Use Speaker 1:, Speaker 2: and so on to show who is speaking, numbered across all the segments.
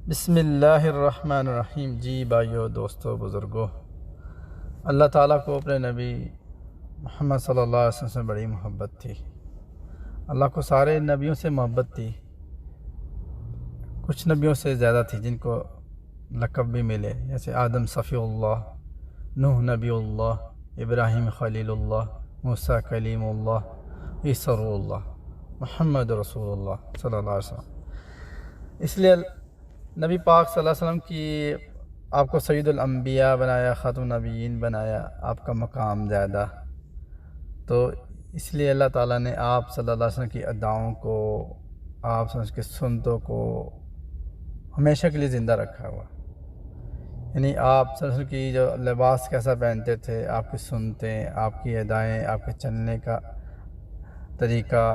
Speaker 1: بسم اللہ الرحمن الرحیم۔ جی بھائیو، دوستو، بزرگو، اللہ تعالیٰ کو اپنے نبی محمد صلی اللہ علیہ وسلم سے بڑی محبت تھی۔ اللہ کو سارے نبیوں سے محبت تھی، کچھ نبیوں سے زیادہ تھی جن کو لقب بھی ملے، جیسے آدم صفی اللہ، نوح نبی اللہ، ابراہیم خلیل اللہ، موسیٰ کلیم اللہ، عیسیٰ روح اللہ، محمد رسول اللہ صلی اللہ علیہ وسلم۔ اس لیے نبی پاک صلی اللہ علیہ وسلم کی آپ کو سید الانبیاء بنایا، خاتم النبیین بنایا، آپ کا مقام زیادہ، تو اس لیے اللہ تعالیٰ نے آپ صلی اللہ علیہ وسلم کی اداؤں کو، آپ صلی اللہ علیہ وسلم کی سنتوں کو ہمیشہ کے لیے زندہ رکھا ہوا۔ یعنی آپ صلی اللہ علیہ وسلم کی جو لباس کیسا پہنتے تھے، آپ کی سنتیں، آپ کی ادائیں، آپ کے چلنے کا طریقہ،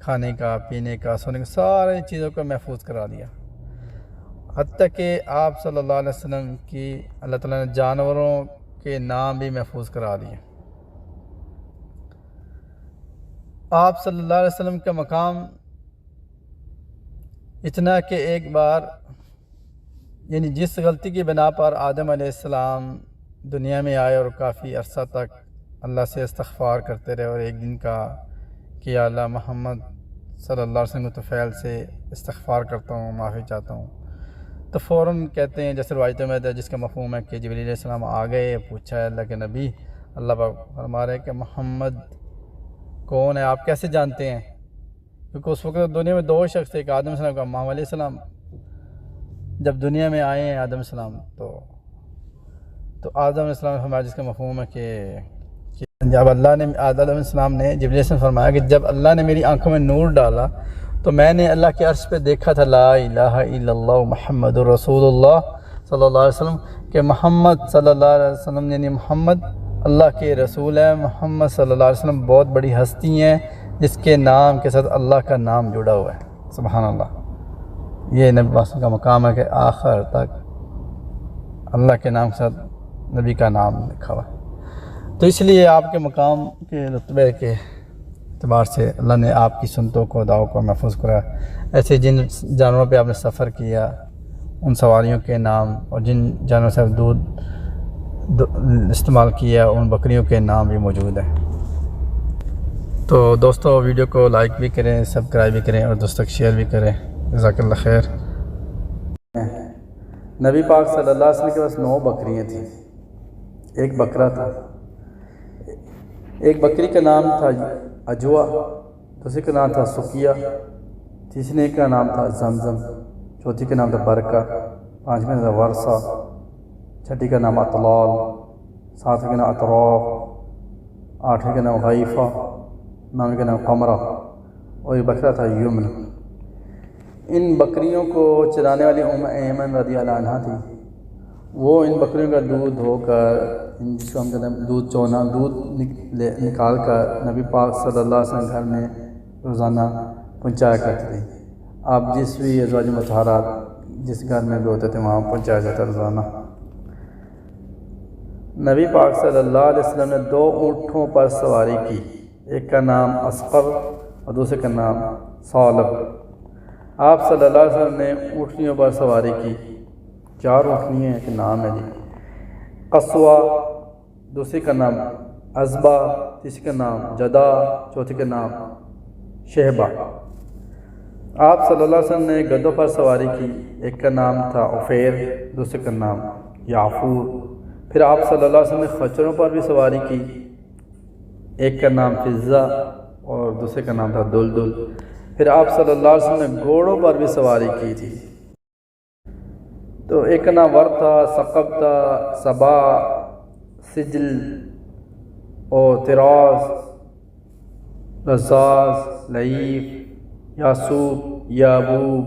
Speaker 1: کھانے کا، پینے کا، سونے کا، ساری چیزوں کو محفوظ کرا دیا۔ حتیٰ کہ آپ صلی اللہ علیہ وسلم کی اللہ تعالیٰ نے جانوروں کے نام بھی محفوظ کرا دیے۔ آپ صلی اللہ علیہ وسلم کا مقام اتنا کہ ایک بار یعنی جس غلطی کی بنا پر آدم علیہ السلام دنیا میں آئے اور کافی عرصہ تک اللہ سے استغفار کرتے رہے، اور ایک دن کہا کہ یا اللہ، محمد صلی اللہ علیہ وسلم کے طفیل سے استغفار کرتا ہوں، معافی چاہتا ہوں، تو فوراً کہتے ہیں، جیسے روایتوں میں جس کا مفہوم ہے کہ جبریل علیہ السلام آ گئے، پوچھا ہے اللہ کے نبی، اللہ پاک فرما رہے کہ محمد کون ہے، آپ کیسے جانتے ہیں؟ کیونکہ اس وقت دنیا میں دو شخص تھے، ایک آدم علیہ السلام کا، محمد علیہ السلام جب دنیا میں آئے ہیں آدم علیہ السلام، تو آدم علیہ السلام نے فرمایا، جس کا مفہوم ہے کہ جب اللہ نے آدم علیہ السلام نے جبریل علیہ السلام فرمایا کہ جب اللہ نے میری آنکھوں میں نور ڈالا تو میں نے اللہ کے عرش پہ دیکھا تھا لا الہ الا اللہ محمد رسول اللہ صلی اللہ علیہ وسلم، کہ محمد صلی اللہ علیہ وسلم یعنی محمد اللہ کے رسول ہے، محمد صلی اللہ علیہ وسلم بہت بڑی ہستی ہیں جس کے نام کے ساتھ اللہ کا نام جڑا ہوا ہے۔ سبحان اللہ، یہ نبی پاک کا مقام ہے کہ آخر تک اللہ کے نام کے ساتھ نبی کا نام لکھا ہوا ہے۔ تو اس لیے آپ کے مقام کے رتبے کے اعتبار سے اللہ نے آپ کی سنتوں کو، دعاؤں کو محفوظ کرا۔ ایسے جن جانوروں پہ آپ نے سفر کیا ان سواریوں کے نام، اور جن جانوروں سے دودھ استعمال کیا ان بکریوں کے نام بھی موجود ہیں۔ تو دوستو، ویڈیو کو لائک بھی کریں، سبسکرائب بھی کریں، اور دوستوں کو شیئر بھی کریں۔ جزاک اللہ خیر۔ نبی پاک صلی اللہ علیہ وسلم کے پاس 9 بکریاں تھیں، ایک بکرا تھا۔ ایک بکری کا نام تھا اجوا، دوسری کا نام تھا سکیہ، تیسری کا نام تھا زمزم، چوتھی کا نام تھا برکہ، پانچویں کا نام تھا ورثہ، چھٹی کا نام اطلال، ساتویں کا نام اطراف، آٹھویں کا نام غیفہ، نویں کا نام قمرہ، اور ایک بکرا تھا یمن۔ ان بکریوں کو چلانے والی ایمن رضی اللہ عنہ تھی۔ وہ ان بکریوں کا دودھ دھو کر، جس کو ہم کہتے ہیں دودھ چونا، دودھ نکال کر نبی پاک صلی اللہ علیہ وسلم گھر میں روزانہ پہنچایا کرتے تھے۔ آپ جس بھی ازواج مطہرات جس گھر میں بھی ہوتے تھے وہاں پہنچایا جاتا روزانہ۔ نبی پاک صلی اللہ علیہ وسلم نے 2 اونٹوں پر سواری کی، ایک کا نام اسقر اور دوسرے کا نام صالب۔ آپ صلی اللہ علیہ وسلم نے اونٹنیوں پر سواری کی، 4 اونٹنیاں کے نام ہے جی، قصوہ، دوسری کا نام عزبہ، تیسری کا نام جدا، چوتھی کا نام شہبہ۔ آپ صلی اللہ علیہ وسلم نے گدھوں پر سواری کی، ایک کا نام تھا عفیر، دوسرے کا نام یعفور۔ پھر آپ صلی اللہ علیہ وسلم نے خچروں پر بھی سواری کی، ایک کا نام فضہ اور دوسرے کا نام تھا دلدل۔ پھر آپ صلی اللہ علیہ وسلم نے گھوڑوں پر بھی سواری کی تھی، تو ایک کا نام ور تھا، ثقب تھا، صبا، سجل اور طراز، رزاز، لعیف، یاسوب، یابوب،